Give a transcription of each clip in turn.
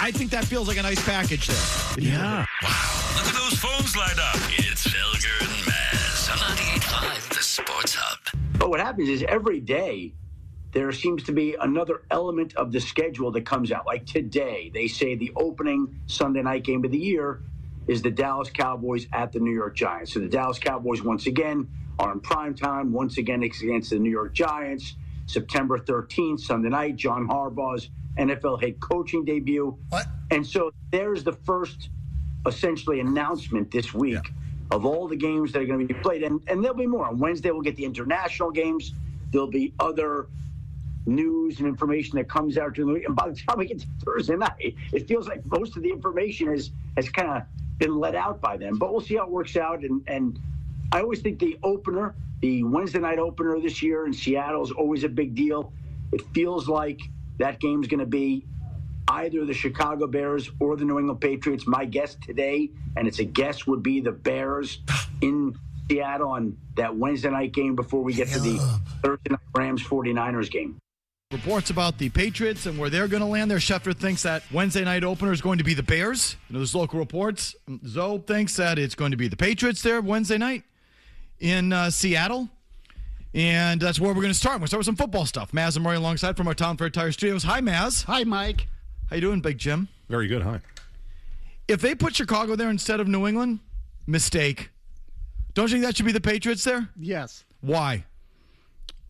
I think that feels like a nice package there. Yeah. Wow. Look at those phones light up. It's Felger and Mazz on 98.5 The Sports Hub. But what happens is every day there seems to be another element of the schedule that comes out. Like today, they say the opening Sunday night game of the year is the Dallas Cowboys at the New York Giants. So the Dallas Cowboys, once again, are in prime time. Once again, it's against the New York Giants. September 13th, Sunday night, John Harbaugh's NFL head coaching debut. What? And so there's the first, essentially, announcement this week of all the games that are going to be played. And there'll be more. On Wednesday, we'll get the international games. There'll be other news and information that comes out during the week. And by the time we get to Thursday night, it feels like most of the information has kind of been let out by them. But we'll see how it works out. And I always think the opener, the Wednesday night opener this year in Seattle is always a big deal. It feels like that game's going to be either the Chicago Bears or the New England Patriots. My guess today, and it's a guess, would be the Bears in Seattle on that Wednesday night game before we get to the Thursday night Rams 49ers game. Reports about the Patriots and where they're going to land there. Schefter thinks that Wednesday night opener is going to be the Bears. There's local reports. Zoe thinks that it's going to be the Patriots there Wednesday night in Seattle. And that's where we're going to start. We'll start with some football stuff. Mazz and Murray alongside from our Town Fair Tire Studios. Hi, Mazz. Hi, Mike. How you doing, Big Jim? Very good. Hi. If they put Chicago there instead of New England, mistake. Don't you think that should be the Patriots there? Yes. Why?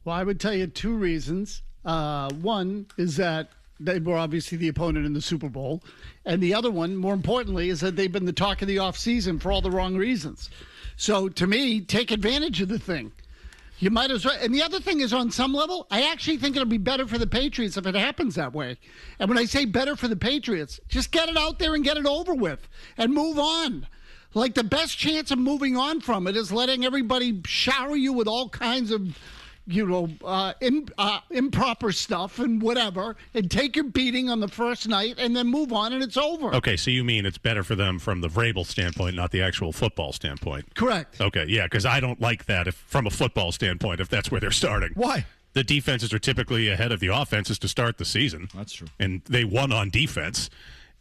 Well, I would tell you two reasons. One is that they were obviously the opponent in the Super Bowl. And the other one, more importantly, is that they've been the talk of the offseason for all the wrong reasons. So, to me, take advantage of the thing. You might as well. And the other thing is, on some level, I actually think it'll be better for the Patriots if it happens that way. And when I say better for the Patriots, just get it out there and get it over with and move on. Like, the best chance of moving on from it is letting everybody shower you with all kinds of, improper stuff and whatever, and take your beating on the first night and then move on and it's over. Okay, so you mean it's better for them from the Vrabel standpoint, not the actual football standpoint? Correct. Okay, yeah, because I don't like that from a football standpoint if that's where they're starting. Why? The defenses are typically ahead of the offenses to start the season. That's true. And they won on defense.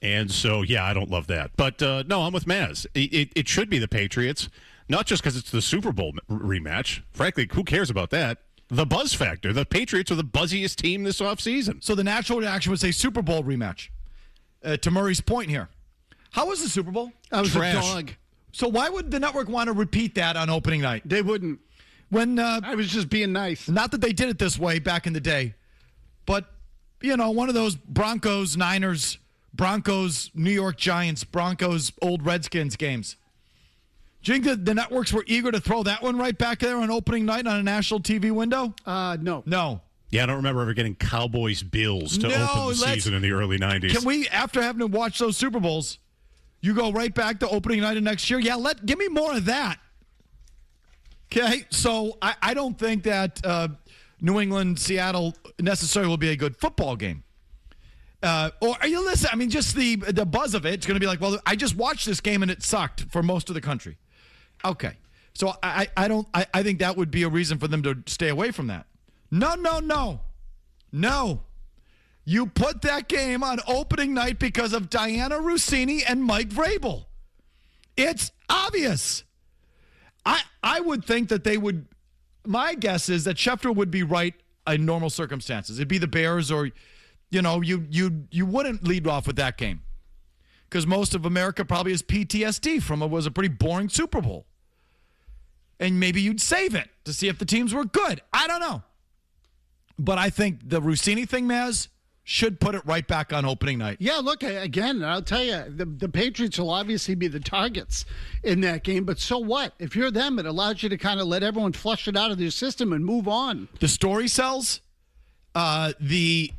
And so, yeah, I don't love that. But, no, I'm with Mazz. It should be the Patriots, not just because it's the Super Bowl rematch. Frankly, who cares about that? The buzz factor. The Patriots are the buzziest team this offseason. So the natural reaction would say Super Bowl rematch. To Murray's point here. How was the Super Bowl? I was Trash. a dog. So why would the network want to repeat that on opening night? They wouldn't. When I was just being nice. Not that they did it this way back in the day, but, one of those Broncos, Niners, Broncos, New York Giants, Broncos, old Redskins games. Do you think that the networks were eager to throw that one right back there on opening night on a national TV window? No. No. Yeah, I don't remember ever getting Cowboys-Bills to open the season in the early 90s. Can we, after having to watch those Super Bowls, you go right back to opening night of next year? Yeah, give me more of that. Okay, so I don't think that New England, Seattle necessarily will be a good football game. Or are you listening? I mean, just the buzz of it, it's going to be like, well, I just watched this game and it sucked for most of the country. Okay, so I think that would be a reason for them to stay away from that. No. You put that game on opening night because of Dianna Russini and Mike Vrabel. It's obvious. I would think that they would. My guess is that Schefter would be right in normal circumstances. It'd be the Bears, or you wouldn't lead off with that game because most of America probably has PTSD from it was a pretty boring Super Bowl. And maybe you'd save it to see if the teams were good. I don't know. But I think the Russini thing, Mazz, should put it right back on opening night. Yeah, look, again, I'll tell you, the Patriots will obviously be the targets in that game, but so what? If you're them, it allows you to kind of let everyone flush it out of their system and move on. The story sells. It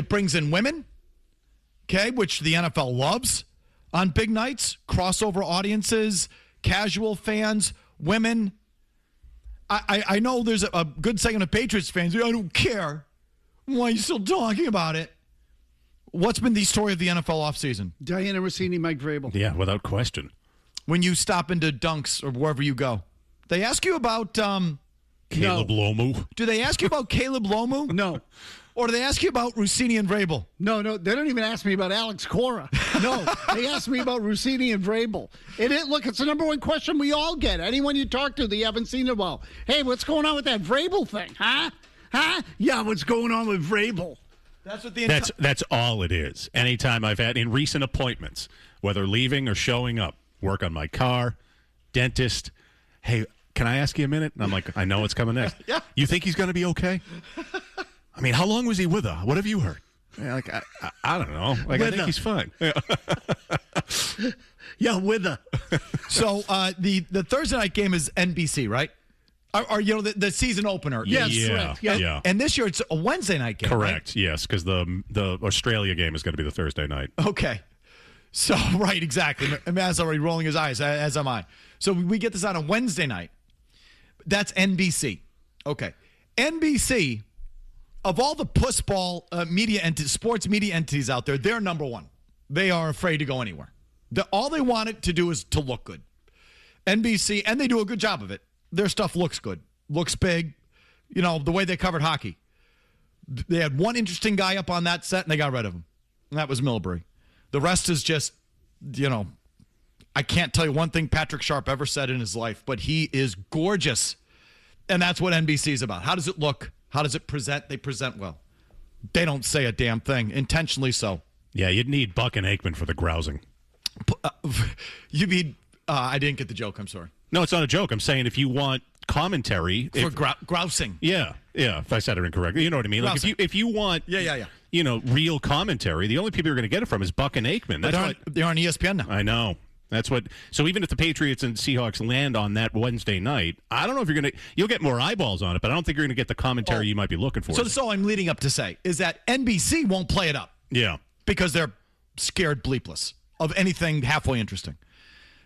brings in women, okay, which the NFL loves on big nights, crossover audiences, casual fans, women. I know there's a good segment of Patriots fans. I don't care. Why are you still talking about it? What's been the story of the NFL offseason? Dianna Russini, Mike Vrabel. Yeah, without question. When you stop into Dunks or wherever you go, they ask you about Caleb Lomu. Do they ask you about Caleb Lomu? No. Or do they ask you about Russini and Vrabel? No, they don't even ask me about Alex Cora. No, they ask me about Russini and Vrabel. Look, it's the number one question we all get. Anyone you talk to that you haven't seen in a while. Hey, what's going on with that Vrabel thing? Huh? Yeah, what's going on with Vrabel? That's what the That's all it is. Anytime I've had in recent appointments, whether leaving or showing up, work on my car, dentist. Hey, can I ask you a minute? And I'm like, I know what's coming next. Yeah. You think he's going to be okay? I mean, how long was he with her? What have you heard? Yeah, like I don't know. Like I think he's fine. Yeah, yeah, with her. So the Thursday night game is NBC, right? Or the season opener. Yes, yeah, yeah. And this year it's a Wednesday night game. Correct. Right? Yes, because the Australia game is going to be the Thursday night. Okay. So right, exactly. Mazz already rolling his eyes, as am I. So we get this on a Wednesday night. That's NBC. Okay. NBC, of all the pussball sports media entities out there, they're number one. They are afraid to go anywhere. All they want it to do is to look good. NBC, and they do a good job of it. Their stuff looks good, looks big. You know, the way they covered hockey. They had one interesting guy up on that set, and they got rid of him. And that was Milbury. The rest is just, I can't tell you one thing Patrick Sharp ever said in his life, but he is gorgeous. And that's what NBC is about. How does it look? How does it present? They present well. They don't say a damn thing, intentionally so. Yeah, you'd need Buck and Aikman for the grousing. You mean, I didn't get the joke, I'm sorry. No, it's not a joke. I'm saying if you want commentary. For grousing. Yeah, if I said it incorrectly. You know what I mean? Like if you want real commentary, the only people you're going to get it from is Buck and Aikman. They're on ESPN now. I know. That's what. So even if the Patriots and Seahawks land on that Wednesday night, I don't know if you'll get more eyeballs on it, but I don't think you're going to get the commentary you might be looking for. So that's all I'm leading up to say is that NBC won't play it up. Yeah. Because they're scared bleepless of anything halfway interesting.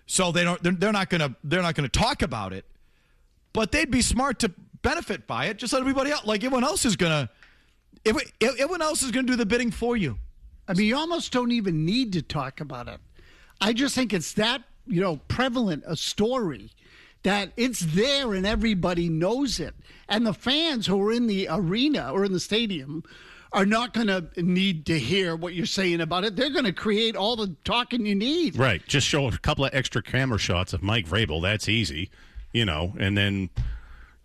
So they're not going to talk about it, but they'd be smart to benefit by it, just like everybody else. Like everyone else is going to do the bidding for you. I mean, you almost don't even need to talk about it. I just think it's that, prevalent a story that it's there and everybody knows it. And the fans who are in the arena or in the stadium are not going to need to hear what you're saying about it. They're going to create all the talking you need. Right. Just show a couple of extra camera shots of Mike Vrabel. That's easy, and then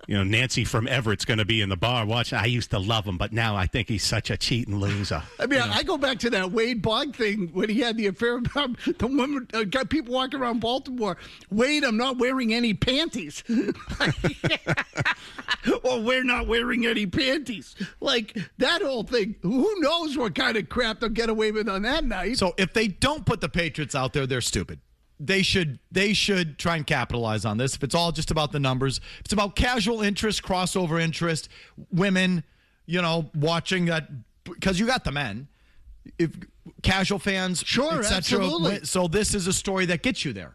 Nancy from Everett's going to be in the bar watching. I used to love him, but now I think he's such a cheating loser. I mean, I go back to that Wade Bogg thing when he had the affair about the woman, got people walking around Baltimore. Wade, I'm not wearing any panties. Or we're not wearing any panties. Like that whole thing. Who knows what kind of crap they'll get away with on that night? So if they don't put the Patriots out there, they're stupid. They should try and capitalize on this. If it's all just about the numbers, if it's about casual interest, crossover interest, women, watching that, because you got the men, if casual fans, sure, absolutely. So this is a story that gets you there,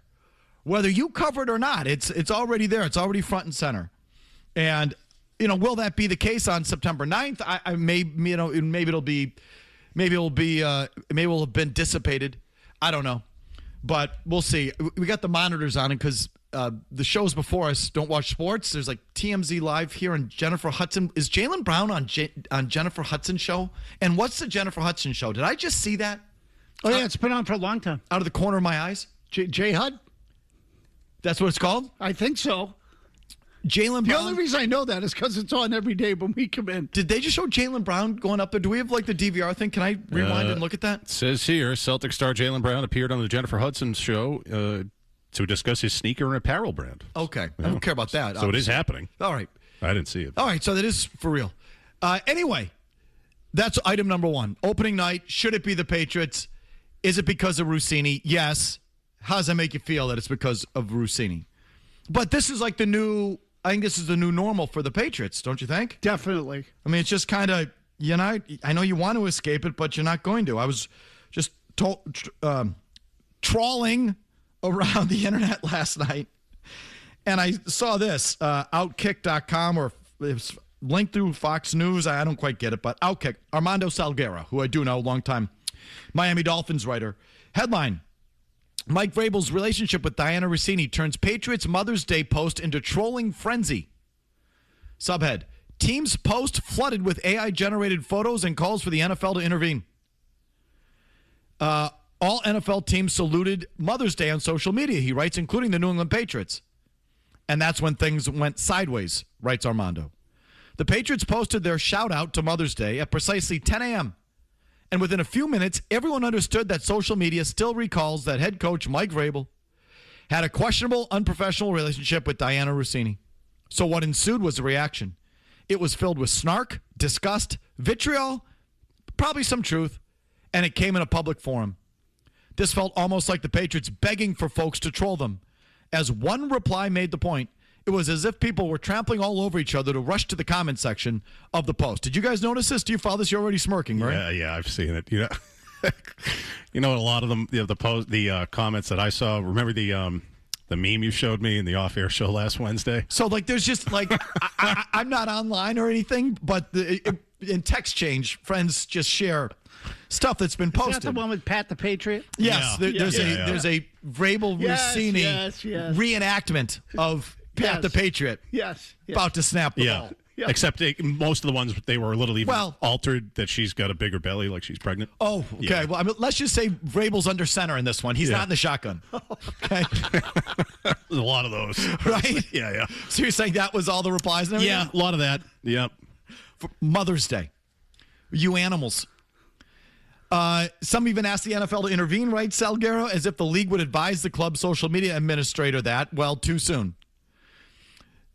whether you cover it or not. It's already there. It's already front and center, and will that be the case on September 9th? Maybe it'll have been dissipated. I don't know. But we'll see. We got the monitors on it because the shows before us don't watch sports. There's like TMZ Live here and Jennifer Hudson. Is Jaylen Brown on Jennifer Hudson's show? And what's the Jennifer Hudson show? Did I just see that? Oh, yeah, it's been on for a long time. Out of the corner of my eyes? J Hud? That's what it's called? I think so. Jaylen Brown. The only reason I know that is because it's on every day when we come in. Did they just show Jaylen Brown going up there? Do we have like the DVR thing? Can I rewind and look at that? It says here, Celtic star Jaylen Brown appeared on the Jennifer Hudson show to discuss his sneaker and apparel brand. Okay. I don't care about that. So it is happening. All right. I didn't see it. All right. So that is for real. Anyway, that's item number one. Opening night. Should it be the Patriots? Is it because of Russini? Yes. How does that make you feel that it's because of Russini? But this is like I think this is the new normal for the Patriots, don't you think? Definitely. I mean, it's just kind of, I know you want to escape it, but you're not going to. I was just trawling around the internet last night, and I saw this, Outkick.com, or it's linked through Fox News. I don't quite get it, but Outkick. Armando Salguero, who I do know, longtime Miami Dolphins writer. Headline: Mike Vrabel's relationship with Dianna Russini turns Patriots Mother's Day post into trolling frenzy. Subhead: Teams post flooded with AI-generated photos and calls for the NFL to intervene. All NFL teams saluted Mother's Day on social media, he writes, including the New England Patriots. And that's when things went sideways, writes Armando. The Patriots posted their shout-out to Mother's Day at precisely 10 a.m., and within a few minutes, everyone understood that social media still recalls that head coach Mike Vrabel had a questionable, unprofessional relationship with Dianna Russini. So what ensued was a reaction. It was filled with snark, disgust, vitriol, probably some truth, and it came in a public forum. This felt almost like the Patriots begging for folks to troll them. As one reply made the point, it was as if people were trampling all over each other to rush to the comment section of the post. Did you guys notice this? Do you follow this? You're already smirking, right? Yeah, I've seen it. You know, a lot of them, the comments that I saw. Remember the meme you showed me in the off-air show last Wednesday? So, like, there's just, like, I'm not online or anything, but in text change, friends just share stuff that's been posted. Is that the one with Pat the Patriot? Yes. Yeah. There's a Vrabel Russini yes. reenactment of Pat the Patriot. Yes. About to snap the ball. Yeah. Except most of the ones, they were a little even altered, that she's got a bigger belly, like she's pregnant. Oh, okay. Yeah. Well, I mean, let's just say Vrabel's under center in this one. He's not in the shotgun. Okay. There's a lot of those. Right? Yeah. So you're saying that was all the replies and everything? Yeah, a lot of that. Yep. For Mother's Day. You animals. Some even asked the NFL to intervene, right, Salguero, as if the league would advise the club's social media administrator that, well, too soon.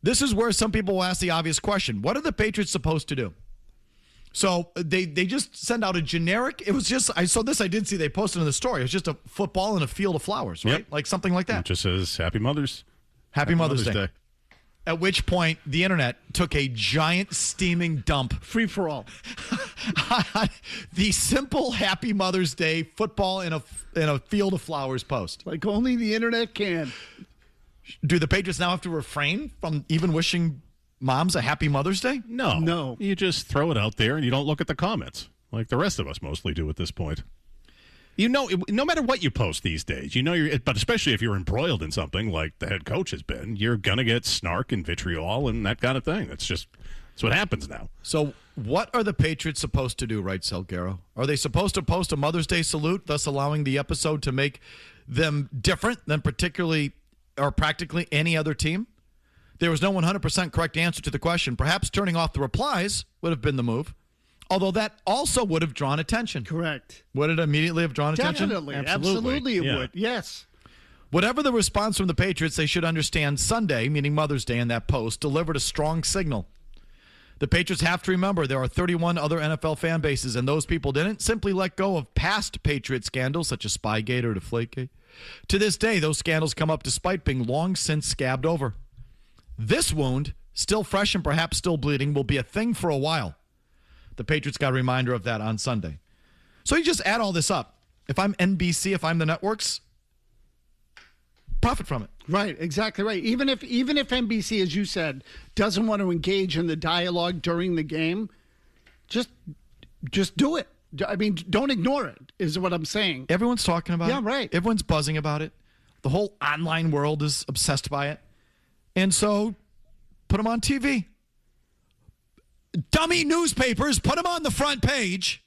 This is where some people will ask the obvious question. What are the Patriots supposed to do? So they just send out a generic. It was just, I did see they posted in the story. It was just a football and a field of flowers, right? Yep. Like something like that. It just says Happy Mother's. Happy Mother's Day. At which point, the internet took a giant steaming dump. Free for all. The simple Happy Mother's Day football in a field of flowers post. Like only the internet can. Do the Patriots now have to refrain from even wishing moms a Happy Mother's Day? No. You just throw it out there and you don't look at the comments, like the rest of us mostly do at this point. You know, no matter what you post these days, but especially if you're embroiled in something like the head coach has been, you're going to get snark and vitriol and that kind of thing. That's what happens now. So what are the Patriots supposed to do, right, Salguero? Are they supposed to post a Mother's Day salute, thus allowing the episode to make them different than particularly or practically any other team? There was no 100% correct answer to the question. Perhaps turning off the replies would have been the move. Although that also would have drawn attention. Correct. Would it immediately have drawn attention? Definitely. Absolutely it would. Yes. Whatever the response from the Patriots, they should understand Sunday, meaning Mother's Day, in that post, delivered a strong signal. The Patriots have to remember there are 31 other NFL fan bases, and those people didn't simply let go of past Patriot scandals, such as Spygate or Deflategate. To this day, those scandals come up despite being long since scabbed over. This wound, still fresh and perhaps still bleeding, will be a thing for a while. The Patriots got a reminder of that on Sunday. So you just add all this up. If I'm NBC, if I'm the networks, profit from it. Right, exactly right. Even if NBC, as you said, doesn't want to engage in the dialogue during the game, just do it. I mean, don't ignore it, is what I'm saying. Everyone's talking about it. Yeah, right. Everyone's buzzing about it. The whole online world is obsessed by it. And so put them on TV. Dummy newspapers, put them on the front page.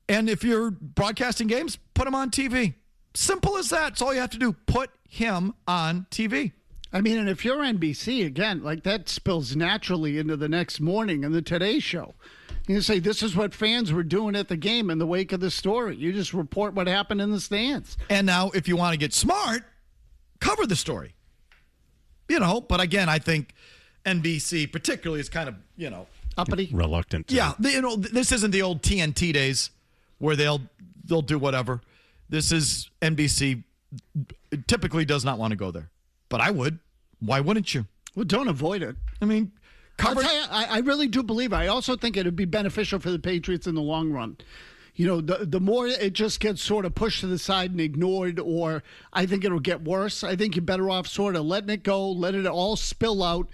And if you're broadcasting games, put them on TV. Simple as that. That's all you have to do. Put him on TV. I mean, and if you're NBC, again, like that spills naturally into the next morning in the Today Show. You say, this is what fans were doing at the game in the wake of the story. You just report what happened in the stands. And now, if you want to get smart, cover the story. But again, I think NBC particularly is kind of, uppity. Reluctant. Yeah. This isn't the old TNT days where they'll do whatever. This is NBC typically does not want to go there. But I would. Why wouldn't you? Well, don't avoid it. I mean, cover. I'll tell you, I really do believe it. I also think it would be beneficial for the Patriots in the long run. The more it just gets sort of pushed to the side and ignored, or I think it'll get worse. I think you're better off sort of letting it go, let it all spill out,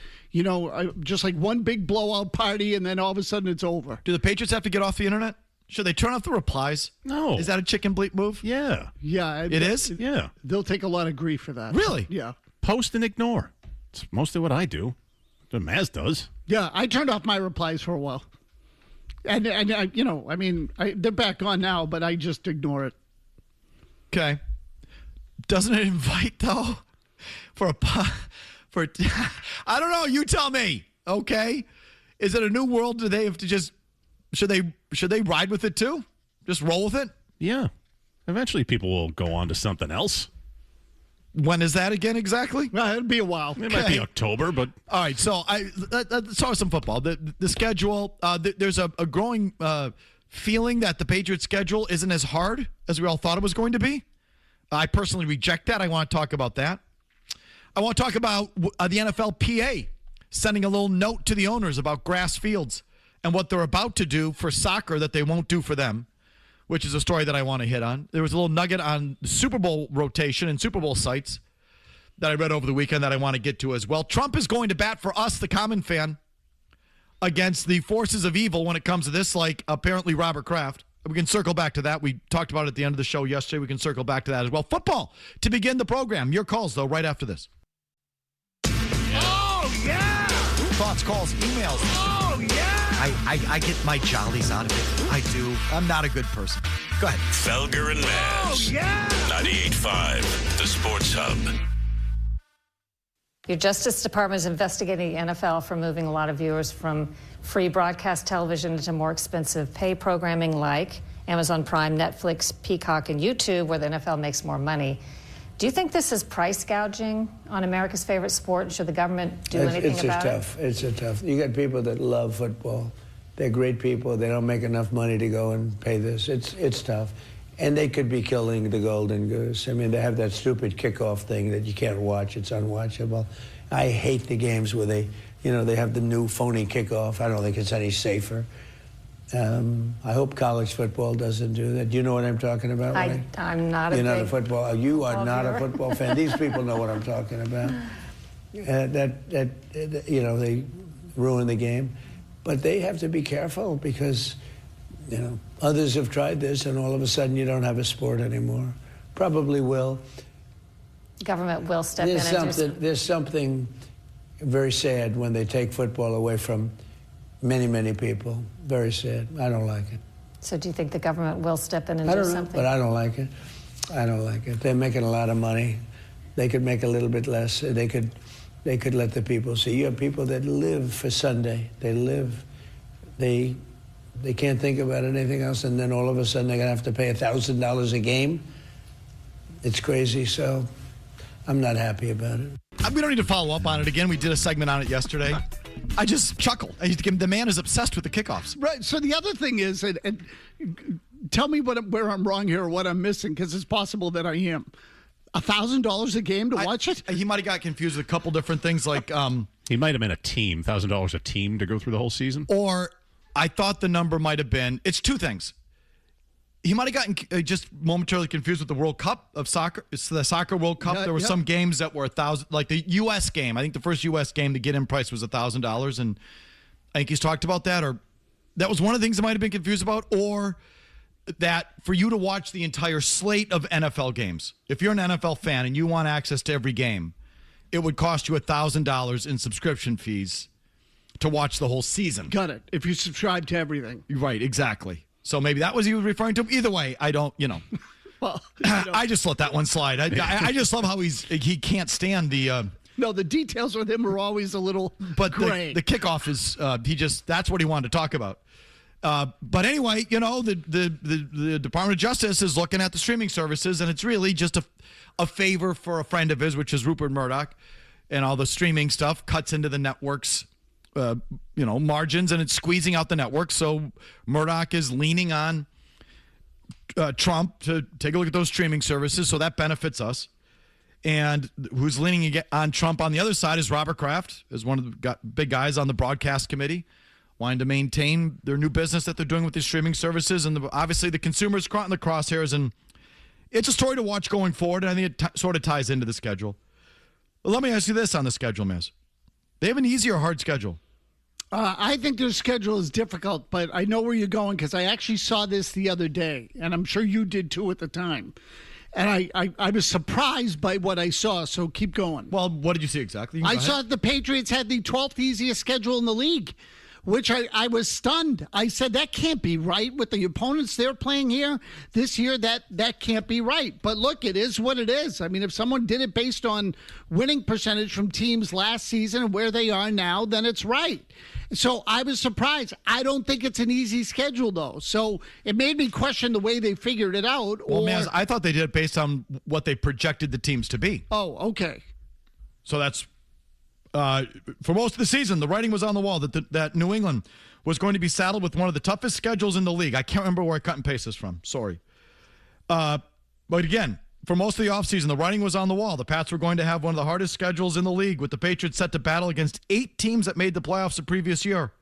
just like one big blowout party, and then all of a sudden it's over. Do the Patriots have to get off the internet? Should they turn off the replies? No. Is that a chicken bleep move? Yeah. Yeah. It is? Yeah. They'll take a lot of grief for that. Really? Yeah. Post and ignore. It's mostly what I do. What Mazz does. Yeah, I turned off my replies for a while. And they're back on now, but I just ignore it. Okay. Doesn't it invite, though, I don't know, you tell me, okay? Is it a new world? Do they have to just, should they ride with it too? Just roll with it? Yeah. Eventually people will go on to something else. When is that again exactly? Well, it'll be a while. It might be October, but... All right, so let's talk some football. The schedule, there's a growing feeling that the Patriots' schedule isn't as hard as we all thought it was going to be. I personally reject that. I want to talk about that. I want to talk about the NFLPA sending a little note to the owners about grass fields and what they're about to do for soccer that they won't do for them, which is a story that I want to hit on. There was a little nugget on the Super Bowl rotation and Super Bowl sites that I read over the weekend that I want to get to as well. Trump is going to bat for us, the common fan, against the forces of evil when it comes to this, like apparently Robert Kraft. We can circle back to that. We talked about it at the end of the show yesterday. We can circle back to that as well. Football to begin the program. Your calls, though, right after this. Oh, yeah! Thoughts, calls, emails. Oh, yeah! I get my jollies out of it. I do. I'm not a good person. Go ahead. Felger and Mazz. Oh, yeah! 98.5, the Sports Hub. Your Justice Department is investigating the NFL for moving a lot of viewers from free broadcast television into more expensive pay programming like Amazon Prime, Netflix, Peacock, and YouTube, where the NFL makes more money. Do you think this is price gouging on America's favorite sport? Should the government do anything about it? It's tough. You got people that love football. They're great people. They don't make enough money to go and pay this. It's tough. And they could be killing the golden goose. I mean, they have that stupid kickoff thing that you can't watch. It's unwatchable. I hate the games where they have the new phony kickoff. I don't think it's any safer. I hope college football doesn't do that. Do you know what I'm talking about? I'm not You're a not big a football. You are not a viewer. football fan. These people know what I'm talking about. They ruin the game, but they have to be careful because others have tried this, and all of a sudden you don't have a sport anymore. Probably will. Government will step in and do something. There's something very sad when they take football away from many, many people. Very sad. I don't like it. So do you think the government will step in and I do don't know, something? but I don't like it. I don't like it. They're making a lot of money. They could make a little bit less. They could let the people see. You have people that live for Sunday. They can't think about anything else, and then all of a sudden they're going to have to pay $1,000 a game. It's crazy, so I'm not happy about it. We don't need to follow up on it again. We did a segment on it yesterday. I just chuckle. The man is obsessed with the kickoffs. Right. So the other thing is, and tell me where I'm wrong here or what I'm missing, because it's possible that I am. $1,000 a game to watch it? He might have got confused with a couple different things, like he might have been a team, $1,000 a team to go through the whole season. Or I thought the number might have been. It's two things. He might have gotten just momentarily confused with the World Cup of soccer. It's the Soccer World Cup. There were some games that were $1,000, like the U.S. game. I think the first U.S. game to get in price was $1,000, and I think he's talked about that. Or that was one of the things I might have been confused about. Or that for you to watch the entire slate of NFL games, if you're an NFL fan and you want access to every game, it would cost you $1,000 in subscription fees to watch the whole season. Got it. If you subscribe to everything. Right, exactly. So maybe that was he was referring to. Either way, I don't, Well, I just let that one slide. I just love how he can't stand the. No, the details with him are always a little gray. The kickoff is that's what he wanted to talk about. But anyway, the Department of Justice is looking at the streaming services, and it's really just a favor for a friend of his, which is Rupert Murdoch, and all the streaming stuff cuts into the networks. Margins, and it's squeezing out the network. So Murdoch is leaning on Trump to take a look at those streaming services. So that benefits us. And who's leaning on Trump on the other side is Robert Kraft, is one of the big guys on the broadcast committee, wanting to maintain their new business that they're doing with these streaming services. And obviously the consumers caught in the crosshairs. And it's a story to watch going forward. And I think it sort of ties into the schedule. But let me ask you this on the schedule, Mazz. They have an easy or hard schedule? I think their schedule is difficult, but I know where you're going because I actually saw this the other day, and I'm sure you did too at the time. And I was surprised by what I saw, so keep going. Well, what did you see exactly? I saw the Patriots had the 12th easiest schedule in the league, which I was stunned. I said, that can't be right with the opponents they're playing here this year. That can't be right. But look, it is what it is. I mean, if someone did it based on winning percentage from teams last season and where they are now, then it's right. So I was surprised. I don't think it's an easy schedule, though. So it made me question the way they figured it out. Well, man, I thought they did it based on what they projected the teams to be. Oh, okay. So that's for most of the season, the writing was on the wall that New England was going to be saddled with one of the toughest schedules in the league. I can't remember where I cut and paste this from. Sorry. But again, for most of the offseason, the writing was on the wall. The Pats were going to have one of the hardest schedules in the league, with the Patriots set to battle against 8 teams that made the playoffs the previous year.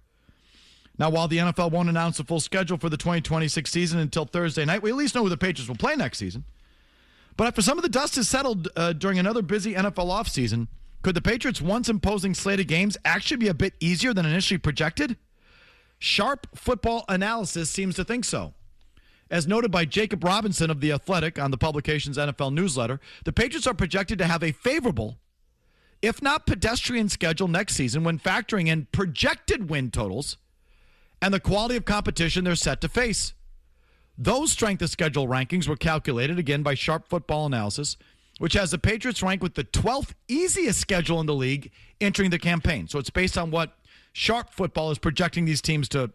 Now, while the NFL won't announce the full schedule for the 2026 season until Thursday night, we at least know who the Patriots will play next season. But after some of the dust has settled during another busy NFL offseason, could the Patriots' once imposing slate of games actually be a bit easier than initially projected? Sharp Football Analysis seems to think so. As noted by Jacob Robinson of The Athletic on the publication's NFL newsletter, the Patriots are projected to have a favorable, if not pedestrian, schedule next season when factoring in projected win totals and the quality of competition they're set to face. Those strength of schedule rankings were calculated, again, by Sharp Football Analysis, which has the Patriots ranked with the 12th easiest schedule in the league entering the campaign. So it's based on what Sharp Football is projecting these teams to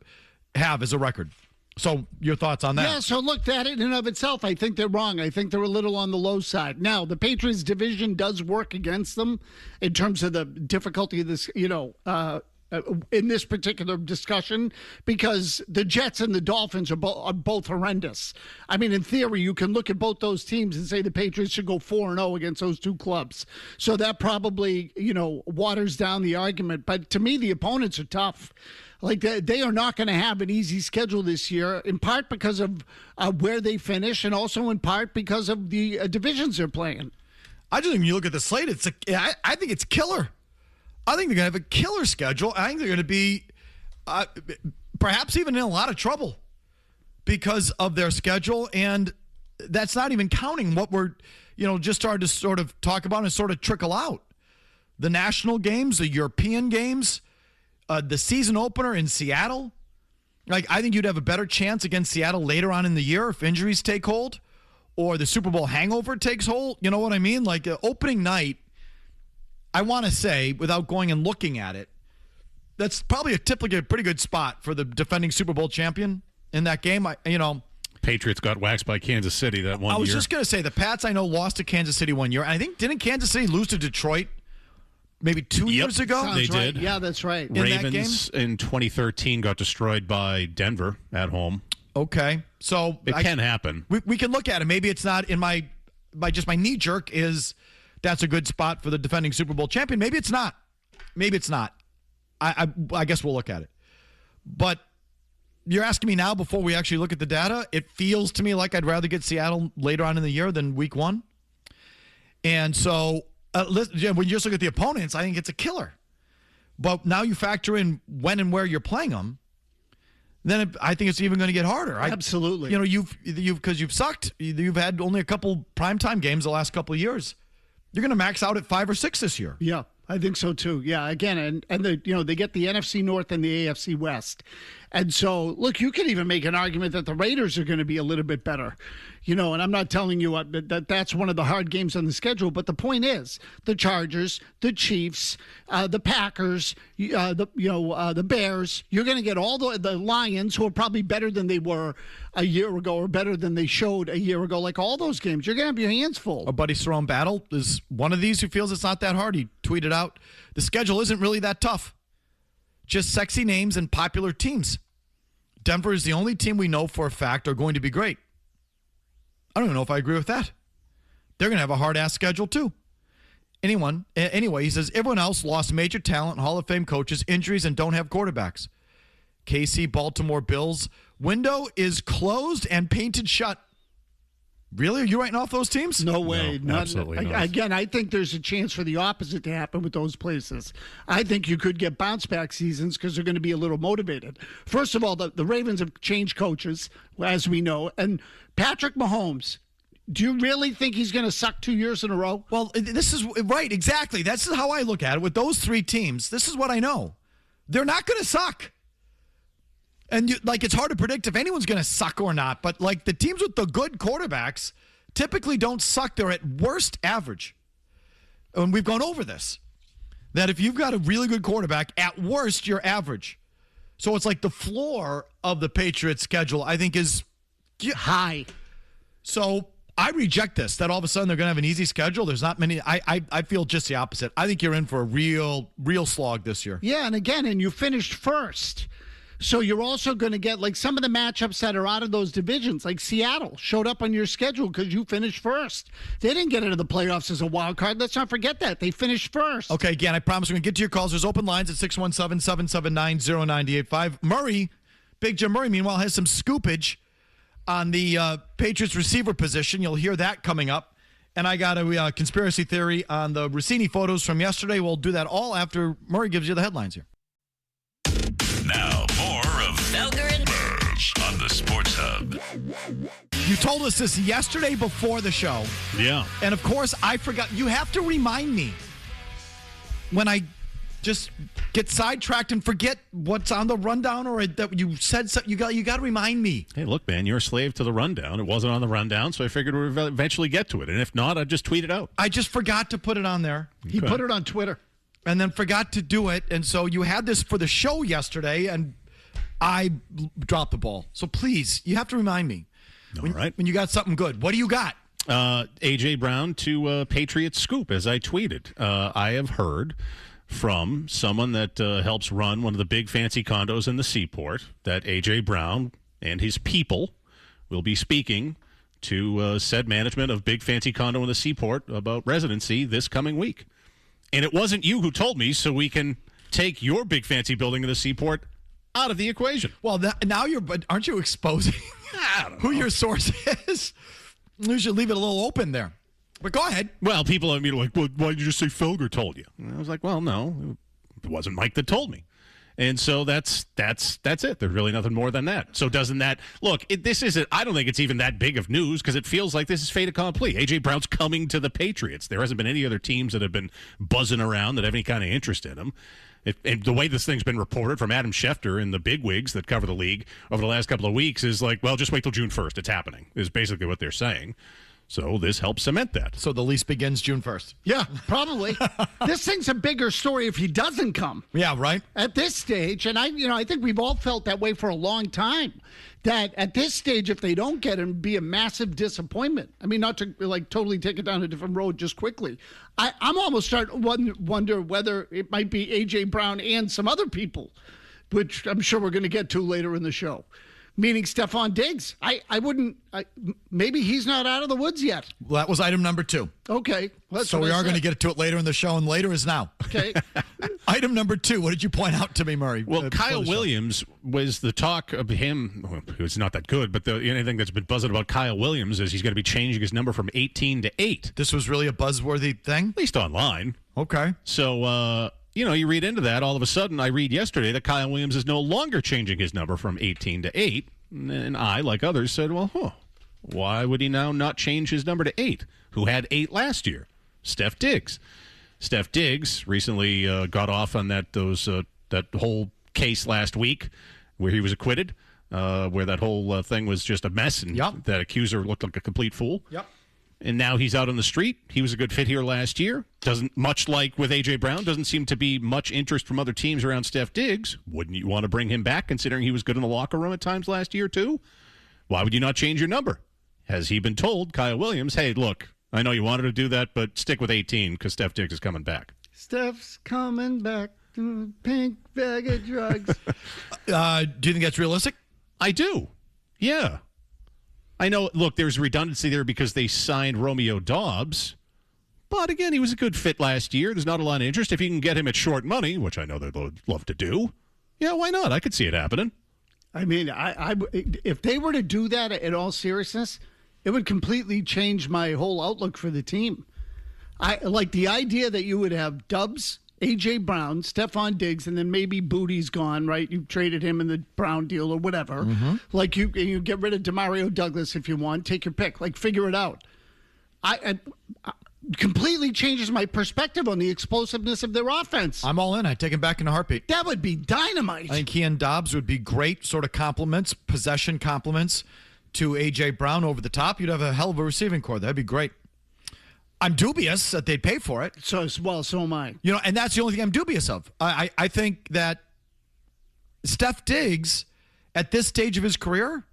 have as a record. So your thoughts on that? Yeah, so look, that in and of itself, I think they're wrong. I think they're a little on the low side. Now, the Patriots division does work against them in terms of the difficulty of this, in this particular discussion, because the Jets and the Dolphins are both horrendous. I mean, in theory, you can look at both those teams and say the Patriots should go 4-0 against those two clubs. So that probably, waters down the argument. But to me, the opponents are tough. Like, they are not going to have an easy schedule this year, in part because of where they finish, and also in part because of the divisions they're playing. I just think when you look at the slate, I think it's killer. I think they're going to have a killer schedule. I think they're going to be perhaps even in a lot of trouble because of their schedule, and that's not even counting what we're just started to sort of talk about and sort of trickle out. The national games, the European games, the season opener in Seattle. Like, I think you'd have a better chance against Seattle later on in the year if injuries take hold or the Super Bowl hangover takes hold. You know what I mean? Like, opening night, I want to say, without going and looking at it, that's probably typically a pretty good spot for the defending Super Bowl champion in that game. Patriots got waxed by Kansas City that one year. I was just going to say, the Pats, I know, lost to Kansas City one year. And I think, didn't Kansas City lose to Detroit maybe 2 years ago? Sounds they right. did. Yeah, that's right. Ravens in 2013 got destroyed by Denver at home. Okay. So it can happen. We can look at it. Maybe it's not in my knee jerk is that's a good spot for the defending Super Bowl champion. Maybe it's not. Maybe it's not. I guess we'll look at it. But you're asking me now before we actually look at the data. It feels to me like I'd rather get Seattle later on in the year than week one. And so when you just look at the opponents, I think it's a killer. But now you factor in when and where you're playing them, then I think it's even going to get harder. Absolutely. You've sucked. You've had only a couple primetime games the last couple of years. You're going to max out at 5 or 6 this year. Yeah, I think so too. Yeah, again, and they get the NFC North and the AFC West. And so, look, you could even make an argument that the Raiders are going to be a little bit better. And I'm not telling you that that's one of the hard games on the schedule, but the point is the Chargers, the Chiefs, the Packers, the Bears, you're going to get all the Lions, who are probably better than they were a year ago or better than they showed a year ago. Like, all those games, you're going to have your hands full. Our buddy Cerrone Battle is one of these who feels it's not that hard. He tweeted out, the schedule isn't really that tough. Just sexy names and popular teams. Denver is the only team we know for a fact are going to be great. I don't even know if I agree with that. They're going to have a hard-ass schedule, too. Anyway, he says, everyone else lost major talent, Hall of Fame coaches, injuries, and don't have quarterbacks. KC, Baltimore Bills, window is closed and painted shut. Really? Are you writing off those teams? No way. No, absolutely not. Again, I think there's a chance for the opposite to happen with those places. I think you could get bounce-back seasons because they're going to be a little motivated. First of all, the Ravens have changed coaches, as we know, and Patrick Mahomes, Do you really think he's going to suck 2 years in a row? Well, this is right. Exactly. That's how I look at it. With those three teams, this is what I know. They're not going to suck. And it's hard to predict if anyone's going to suck or not. But the teams with the good quarterbacks typically don't suck. They're at worst average. And we've gone over this. That if you've got a really good quarterback, at worst, you're average. So it's the floor of the Patriots schedule, I think, is high. So I reject this, that all of a sudden they're going to have an easy schedule. There's not many. I feel just the opposite. I think you're in for a real slog this year. Yeah, and you finished first. So you're also going to get some of the matchups that are out of those divisions, like Seattle showed up on your schedule because you finished first. They didn't get into the playoffs as a wild card. Let's not forget that. They finished first. Okay, again, I promise we're going to get to your calls. There's open lines at 617-779-0985. Murray, Big Jim Murray, meanwhile, has some scoopage on the Patriots receiver position. You'll hear that coming up. And I got a conspiracy theory on the Russini photos from yesterday. We'll do that all after Murray gives you the headlines here. Now, more of Felger and Mazz on the Sports Hub. You told us this yesterday before the show. Yeah. And, of course, I forgot. You have to remind me when I just get sidetracked and forget what's on the rundown or that you said something. You got to remind me. Hey, look, man, you're a slave to the rundown. It wasn't on the rundown, so I figured we'd eventually get to it. And if not, I'd just tweet it out. I just forgot to put it on there. He put it on Twitter. And then forgot to do it. And so you had this for the show yesterday, and I dropped the ball. So please, you have to remind me. All right. When you got something good. What do you got? A.J. Brown to Patriots Scoop, as I tweeted. I have heard from someone that helps run one of the big fancy condos in the Seaport that A.J. Brown and his people will be speaking to said management of big fancy condo in the Seaport about residency this coming week. And it wasn't you who told me, so we can take your big fancy building in the Seaport out of the equation. Well, now aren't you exposing who your source is? You should leave it a little open there. But go ahead. Well, people are like, well, why did you just say Felger told you? And I was like, well, no, it wasn't Mike that told me. And so that's it. There's really nothing more than that. So doesn't that look? This isn't. I don't think it's even that big of news because it feels like this is fait accompli. A.J. Brown's coming to the Patriots. There hasn't been any other teams that have been buzzing around that have any kind of interest in him. And the way this thing's been reported from Adam Schefter and the bigwigs that cover the league over the last couple of weeks is like, well, just wait till June 1st. It's happening. Is basically what they're saying. So this helps cement that. So the lease begins June 1st. Yeah, probably. This thing's a bigger story if he doesn't come. Yeah, right. At this stage, and I think we've all felt that way for a long time. That at this stage, if they don't get him, it'd be a massive disappointment. I mean, not to totally take it down a different road just quickly. I'm almost starting to wonder whether it might be A.J. Brown and some other people, which I'm sure we're going to get to later in the show. Meaning Stephon Diggs. Maybe he's not out of the woods yet. Well, that was item number 2. Okay. So we are going to get to it later in the show, and later is now. Okay. Item number 2. What did you point out to me, Murray? Well, Kyle Williams was the talk of him. Well, it's not that good, but anything that's been buzzing about Kyle Williams is he's going to be changing his number from 18 to 8. This was really a buzzworthy thing? At least online. Okay. So, you read into that. All of a sudden, I read yesterday that Kyle Williams is no longer changing his number from 18 to 8. And I, like others, said, well, why would he now not change his number to 8? Who had 8 last year? Steph Diggs. Steph Diggs recently got off on that whole case last week where he was acquitted, where that whole thing was just a mess, and that accuser looked like a complete fool. Yep. And now he's out on the street. He was a good fit here last year. Doesn't, much like with A.J. Brown, doesn't seem to be much interest from other teams around Steph Diggs. Wouldn't you want to bring him back, considering he was good in the locker room at times last year, too? Why would you not change your number? Has he been told, Kyle Williams, hey, look, I know you wanted to do that, but stick with 18 because Steph Diggs is coming back. Steph's coming back to a pink bag of drugs. Do you think that's realistic? I do. Yeah. I know, look, there's redundancy there because they signed Romeo Doubs. But again, he was a good fit last year. There's not a lot of interest. If you can get him at short money, which I know they'd love to do, yeah, why not? I could see it happening. I mean, if they were to do that in all seriousness, it would completely change my whole outlook for the team. I like the idea that you would have Dubs, A.J. Brown, Stephon Diggs, and then maybe Booty's gone, right? You traded him in the Brown deal or whatever. Mm-hmm. Like you get rid of DeMario Douglas if you want. Take your pick. Like, figure it out. I completely changes my perspective on the explosiveness of their offense. I'm all in. I'd take him back in a heartbeat. That would be dynamite. I think he and Dobbs would be great sort of compliments, possession compliments to A.J. Brown over the top. You'd have a hell of a receiving core. That'd be great. I'm dubious that they'd pay for it. So am I. You know, and that's the only thing I'm dubious of. I think that Steph Diggs, at this stage of his career,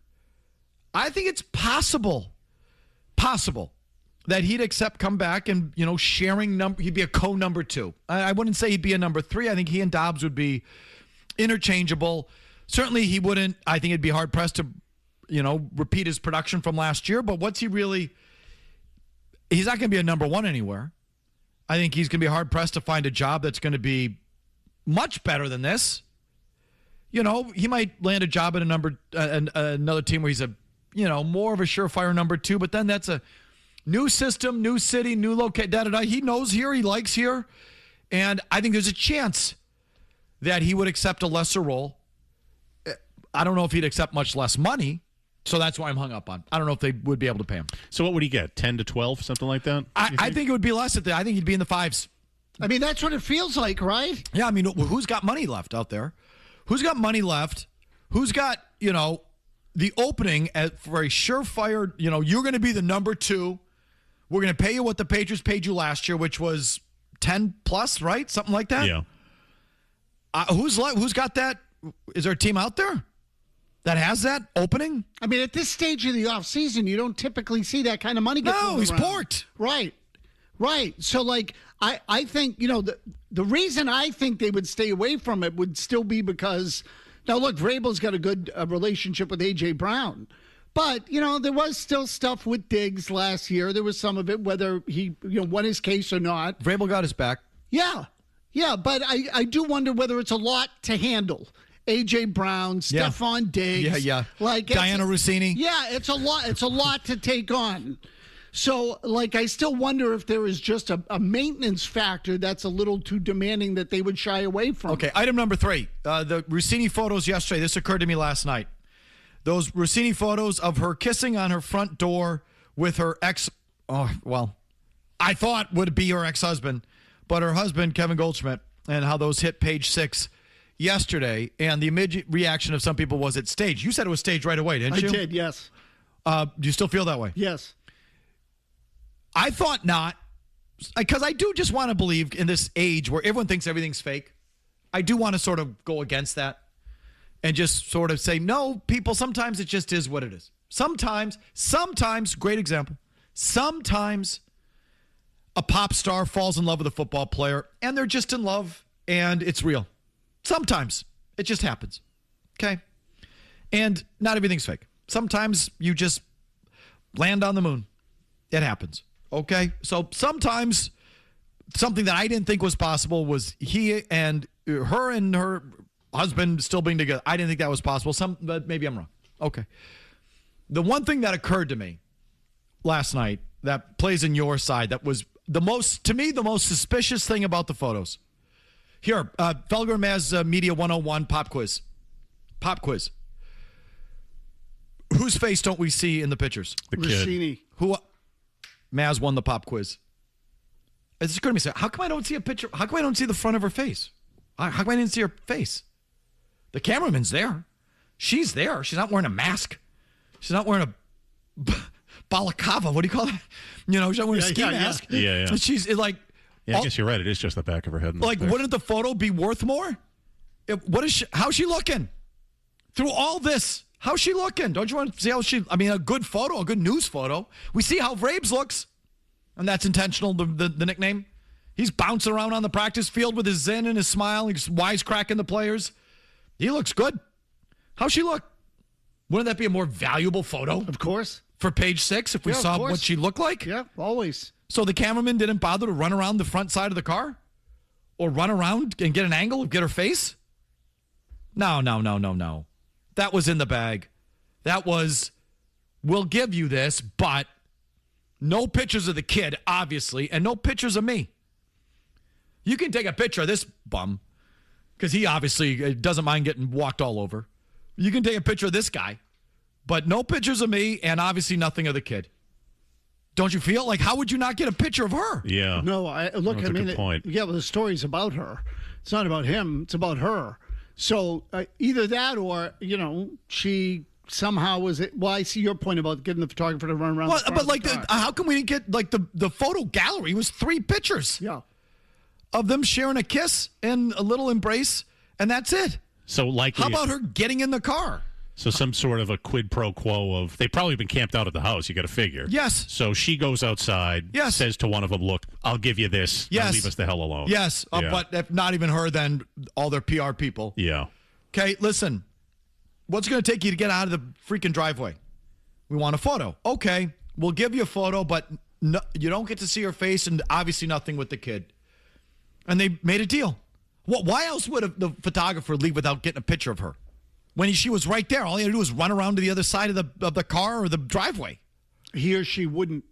I think it's possible that he'd come back and, you know, sharing he'd be a co-number 2. I wouldn't say he'd be a number 3. I think he and Dobbs would be interchangeable. Certainly he wouldn't, I think it'd be hard pressed to, you know, repeat his production from last year, but what's he really, he's not going to be a number 1 anywhere. I think he's going to be hard pressed to find a job that's going to be much better than this. You know, he might land a job at another team where he's a, you know, more of a surefire number 2, but then that's a new system, new city, new location. He knows here, he likes here, and I think there's a chance that he would accept a lesser role. I don't know if he'd accept much less money, so that's why I'm hung up on. I don't know if they would be able to pay him. So what would he get? 10 to 12, something like that? I think it would be less at that. I think he'd be in the 5s. I mean, that's what it feels like, right? Yeah, I mean, who's got money left out there? Who's got money left? Who's got, you know, the opening for a surefire, you know, you're going to be the number 2. We're going to pay you what the Patriots paid you last year, which was 10 plus, right? Something like that? Yeah. Who's got that? Is there a team out there that has that opening? I mean, at this stage of the offseason, you don't typically see that kind of money get No, he's porked. Right. So, like, I think, you know, the reason I think they would stay away from it would still be because, now, look, Vrabel's got a good relationship with A.J. Brown. But, you know, there was still stuff with Diggs last year. There was some of it, whether he, you know, won his case or not. Vrabel got his back. Yeah, but I do wonder whether it's a lot to handle. A.J. Brown, Stephon Diggs. Yeah. Like Dianna Russini. Yeah, it's a lot. It's a lot to take on. So, like, I still wonder if there is just a maintenance factor that's a little too demanding that they would shy away from. Okay, item number 3. The Russini photos yesterday. This occurred to me last night. Those Russini photos of her kissing on her front door with her ex, I thought would be her ex-husband, but her husband, Kevin Goldschmidt, and how those hit page 6 yesterday. And the immediate reaction of some people was it's staged. You said it was staged right away, didn't you? I did, yes. Do you still feel that way? Yes. I thought not, because I do just want to believe in this age where everyone thinks everything's fake. I do want to sort of go against that and just sort of say, no, people, sometimes it just is what it is. Sometimes, great example, sometimes a pop star falls in love with a football player and they're just in love and it's real. Sometimes it just happens. Okay. And not everything's fake. Sometimes you just land on the moon. It happens. Okay. So sometimes something that I didn't think was possible was her and her husband still being together. I didn't think that was possible. But maybe I'm wrong. Okay. The one thing that occurred to me last night that plays in your side that was the most suspicious thing about the photos. Here, Felger and Mazz Media 101 pop quiz. Whose face don't we see in the pictures? The kid. Russini. Who? Mazz won the pop quiz. It's occurred to me, how come I don't see a picture? How come I don't see the front of her face? How come I didn't see her face? The cameraman's there. She's there. She's not wearing a mask. She's not wearing a balaclava. What do you call that? You know, she's not wearing a ski mask. Yeah. She's like... Yeah, I guess you're right. It is just the back of her head. Like, wouldn't the photo be worth more? How's she looking? Through all this, how's she looking? Don't you want to see how she... I mean, a good photo, a good news photo. We see how Vrabes looks. And that's intentional, the nickname. He's bouncing around on the practice field with his zen and his smile. He's wisecracking the players. He looks good. How's she look? Wouldn't that be a more valuable photo? Of course. For page 6, if we saw what she looked like? Yeah, always. So the cameraman didn't bother to run around the front side of the car? Or run around and get an angle of get her face? No. That was in the bag. That was, we'll give you this, but no pictures of the kid, obviously, and no pictures of me. You can take a picture of this bum, because he obviously doesn't mind getting walked all over. You can take a picture of this guy, but no pictures of me, and obviously nothing of the kid. Don't you feel? Like, how would you not get a picture of her? Yeah. No, look, That's I mean, a good point. yeah, well, the story's about her. It's not about him. It's about her. So either that or, she somehow was it. Well, I see your point about getting the photographer to run around. Well, but like, how come we didn't get like the photo gallery was 3 pictures? Yeah. Of them sharing a kiss and a little embrace, and that's it. So likely. How about her getting in the car? So some sort of a quid pro quo of they've probably been camped out at the house. You got to figure. Yes. So she goes outside. Yes. Says to one of them, "Look, I'll give you this. Yes. Now leave us the hell alone." Yes. Yeah. But if not even her, then all their PR people. Yeah. Okay. Listen. What's going to take you to get out of the freaking driveway? We want a photo. Okay. We'll give you a photo, but no, you don't get to see her face, and obviously nothing with the kid. And they made a deal. Why else would the photographer leave without getting a picture of her? When she was right there, all he had to do was run around to the other side of the car or the driveway. He or she wouldn't.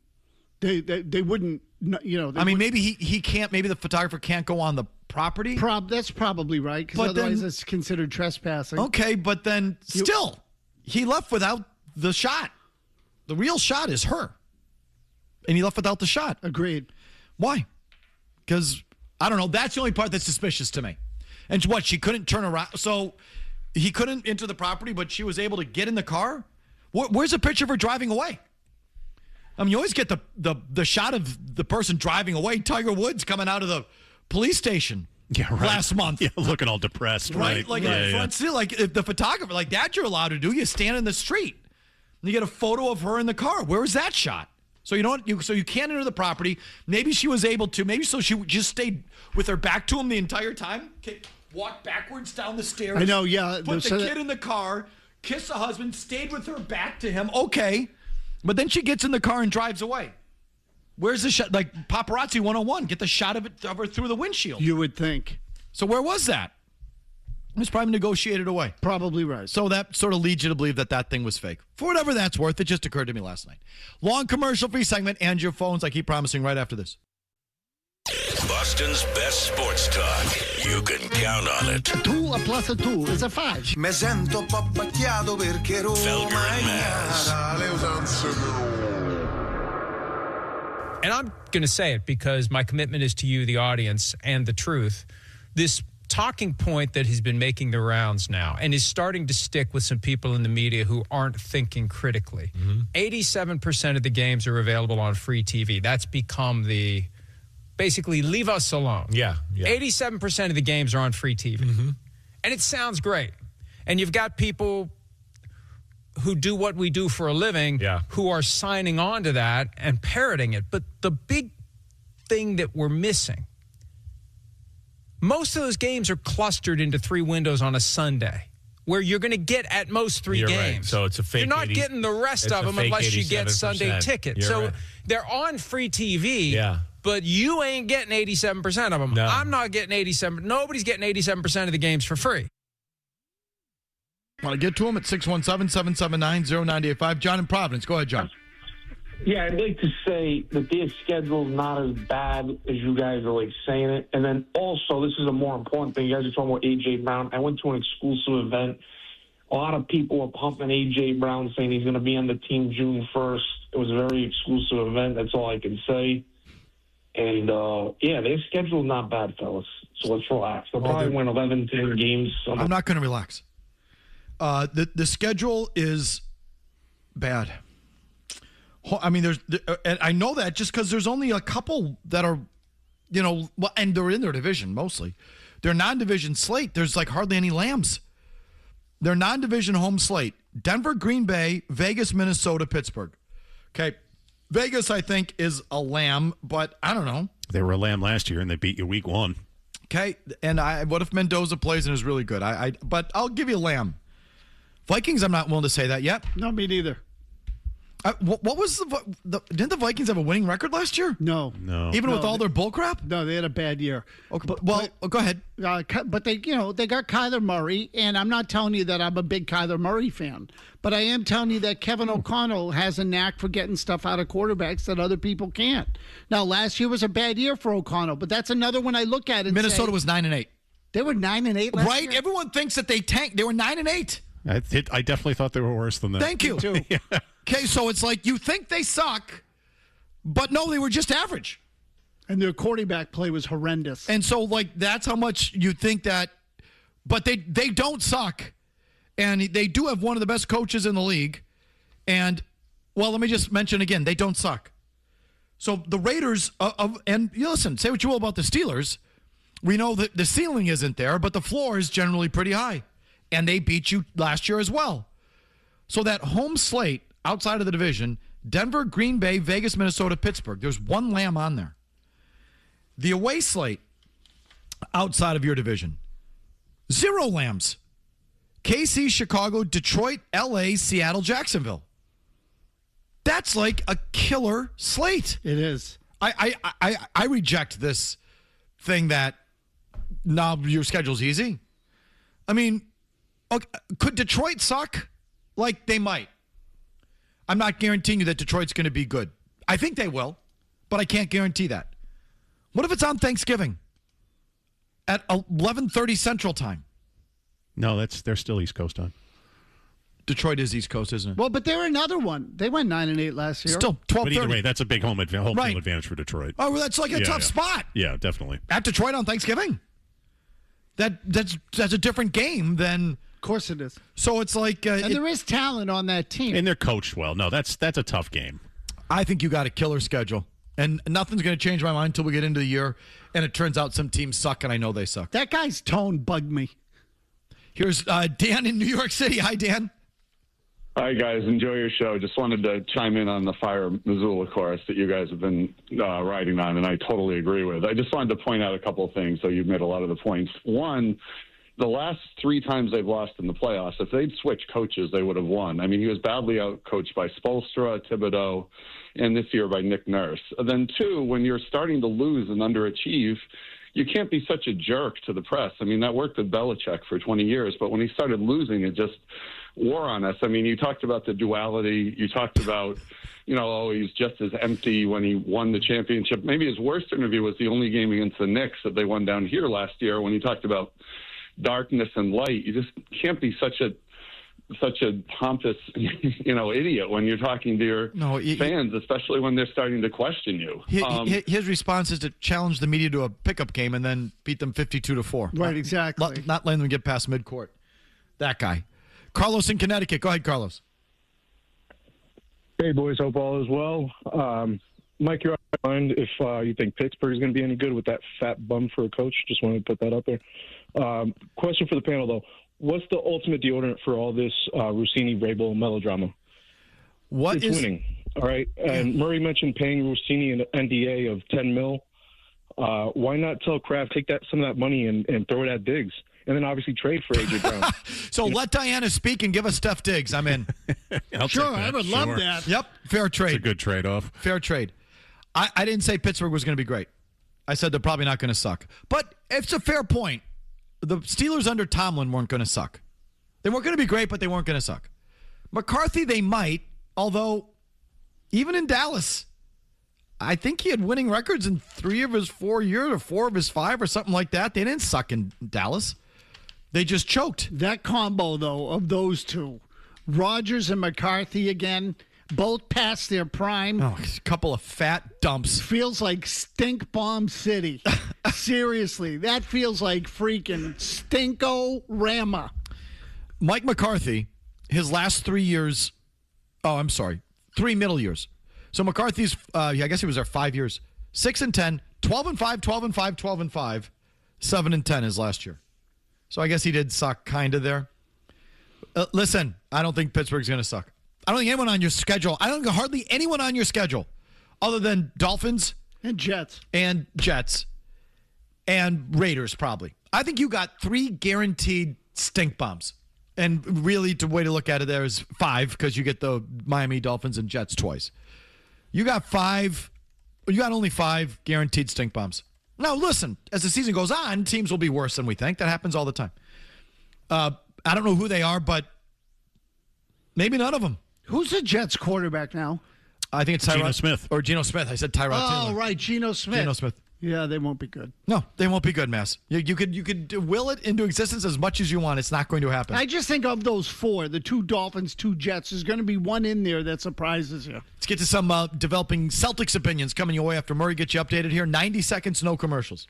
They wouldn't. Maybe he can't. Maybe the photographer can't go on the property. That's probably right, because otherwise it's considered trespassing. Okay, but then still, he left without the shot. The real shot is her, and he left without the shot. Agreed. Why? Because I don't know. That's the only part that's suspicious to me. And what, she couldn't turn around? So he couldn't enter the property, but she was able to get in the car? Where's a picture of her driving away? I mean, you always get the shot of the person driving away. Tiger Woods coming out of the police station last month. Yeah, looking all depressed. Right. Like in the front seat. Like if the photographer, like that you're allowed to do. You stand in the street. And you get a photo of her in the car. Where was that shot? So you can't enter the property. Maybe she was able to. Maybe so she just stayed with her back to him the entire time. Okay, walked backwards down the stairs. I know, yeah. Put the kid in the car, kissed the husband, stayed with her back to him. Okay, but then she gets in the car and drives away. Where's the shot? Like paparazzi 101. Get the shot of her through the windshield. You would think. So where was that? It was probably negotiated away. Probably right. So that sort of leads you to believe that thing was fake. For whatever that's worth, it just occurred to me last night. Long commercial-free segment and your phones, I keep promising, right after this. Boston's best sports talk. You can count on it. 2 plus 2 is a 5. Me sento un po' pacchiato perché Roma Felger and Mazz. le usanze. And I'm going to say it because my commitment is to you, the audience, and the truth. This talking point that has been making the rounds now and is starting to stick with some people in the media who aren't thinking critically. 87% of the games are available on free TV. That's become basically leave us alone. Yeah. 87% of the games are on free TV. And it sounds great. And you've got people who do what we do for a living who are signing on to that and parroting it. But the big thing that we're missing, most of those games are clustered into 3 windows on a Sunday, where you're going to get at most 3 games. Right. So it's a fake. You're not getting the rest of them unless you get Sunday tickets. So they're on free TV, but you ain't getting 87% of them. No. I'm not getting 87%. Nobody's getting 87% of the games for free. Want to get to him at 617-779-0985. John in Providence. Go ahead, John. Yeah, I'd like to say that their schedule's not as bad as you guys are like saying it. And then also, this is a more important thing. You guys are talking about A.J. Brown. I went to an exclusive event. A lot of people are pumping A.J. Brown, saying he's going to be on the team June 1st. It was a very exclusive event. That's all I can say. And, their schedule's not bad, fellas. So let's relax. They'll probably win 11, 10 games. I'm not going to relax. The schedule is bad. I mean, and I know that just because there's only a couple that are, and they're in their division mostly. Their non-division slate, there's like hardly any lambs. Their non-division home slate: Denver, Green Bay, Vegas, Minnesota, Pittsburgh. Okay, Vegas I think is a lamb, but I don't know. They were a lamb last year and they beat you week 1. Okay, and what if Mendoza plays and is really good? But I'll give you a lamb. Vikings, I'm not willing to say that yet. No, me neither. What was didn't the Vikings have a winning record last year? No. Even with all their bullcrap? No, they had a bad year. Okay, go ahead. But they got Kyler Murray, and I'm not telling you that I'm a big Kyler Murray fan, but I am telling you that Kevin O'Connell has a knack for getting stuff out of quarterbacks that other people can't. Now, last year was a bad year for O'Connell, but that's another one I look at and Minnesota was 9-8. They were 9-8 last year? Right? Everyone thinks that they tanked. They were 9-8. I definitely thought they were worse than that. Thank you. Too. Okay, so it's like you think they suck, But no, they were just average. And their quarterback play was horrendous. And so, that's how much you think that. But they don't suck. And they do have one of the best coaches in the league. And, let me just mention again, they don't suck. So the Raiders, and listen, say what you will about the Steelers. We know that the ceiling isn't there, but the floor is generally pretty high. And they beat you last year as well. So that home slate outside of the division, Denver, Green Bay, Vegas, Minnesota, Pittsburgh, there's one lamb on there. The away slate outside of your division, 0 lambs. KC, Chicago, Detroit, LA, Seattle, Jacksonville. That's like a killer slate. It is. I reject this thing that now your schedule's easy. I mean, could Detroit suck? They might. I'm not guaranteeing you that Detroit's going to be good. I think they will, but I can't guarantee that. What if it's on Thanksgiving at 11:30 Central Time? No, they're still East Coast on. Detroit is East Coast, isn't it? Well, but they're another one. They went 9-8 last year. Still 12:30. But either way, that's a big home field advantage for Detroit. Oh, well, that's a tough spot. Yeah, definitely. At Detroit on Thanksgiving. That's a different game than. Of course it is. So it's and there is talent on that team. And they're coached well. No, that's a tough game. I think you got a killer schedule. And nothing's going to change my mind until we get into the year. And it turns out some teams suck, and I know they suck. That guy's tone bugged me. Here's Dan in New York City. Hi, Dan. Hi, guys. Enjoy your show. Just wanted to chime in on the Fire Missoula chorus that you guys have been riding on, and I totally agree with. I just wanted to point out a couple of things, so you've made a lot of the points. One, the last 3 times they've lost in the playoffs, if they'd switched coaches, they would have won. I mean, he was badly outcoached by Spoelstra, Thibodeau, and this year by Nick Nurse. And then 2, when you're starting to lose and underachieve, you can't be such a jerk to the press. I mean, that worked with Belichick for 20 years, but when he started losing, it just wore on us. I mean, you talked about the duality. You talked about, he's just as empty when he won the championship. Maybe his worst interview was the only game against the Knicks that they won down here last year when he talked about darkness and light. You just can't be such a pompous, idiot when you're talking to your fans, especially when they're starting to question you. His response is to challenge the media to a pickup game and then beat them 52-4. Right, exactly. Not letting them get past midcourt. That guy. Carlos in Connecticut. Go ahead, Carlos. Hey, boys. Hope all is well. Mike, you're out of mind if you think Pittsburgh is going to be any good with that fat bum for a coach. Just wanted to put that out there. Question for the panel, though. What's the ultimate deodorant for all this Russini-Vrabel melodrama? It's winning, all right? And Murray mentioned paying Russini an NDA of $10 million. Why not tell Kraft, take some of that money and throw it at Diggs? And then obviously trade for A.J. Brown. So let Dianna speak and give us Steph Diggs. I'm in. Sure, I would love that. Yep, fair trade. It's a good trade-off. Fair trade. I didn't say Pittsburgh was going to be great. I said they're probably not going to suck. But it's a fair point. The Steelers under Tomlin weren't going to suck. They weren't going to be great, but they weren't going to suck. McCarthy, they might, although even in Dallas, I think he had winning records in 3 of his 4 years or 4 of his 5 or something like that. They didn't suck in Dallas. They just choked. That combo, though, of those two, Rodgers and McCarthy again, both past their prime. Oh, a couple of fat dumps. Feels like Stink Bomb City. Seriously, that feels like freaking Stinko-Rama. Mike McCarthy, his last 3 years, 3 middle years. So McCarthy's, I guess he was there 5 years. 6-10, 12-5, 12-5, 12-5, 7-10 his last year. So I guess he did suck kind of there. Listen, I don't think Pittsburgh's going to suck. I don't think anyone on your schedule. I don't think hardly anyone on your schedule other than Dolphins and Jets and Raiders probably. I think you got 3 guaranteed stink bombs. And really, the way to look at it there is 5 because you get the Miami Dolphins and Jets twice. You got 5. You got only 5 guaranteed stink bombs. Now, listen, as the season goes on, teams will be worse than we think. That happens all the time. I don't know who they are, but maybe none of them. Who's the Jets quarterback now? I think it's Geno Smith. Or Geno Smith. I said Tyrod Taylor. Oh, right, Geno Smith. Geno Smith. Yeah, they won't be good. No, they won't be good, Mazz. You could will it into existence as much as you want. It's not going to happen. I just think of those four, the 2 Dolphins, 2 Jets, there's going to be one in there that surprises you. Let's get to some developing Celtics opinions coming your way after Murray gets you updated here. 90 seconds, no commercials.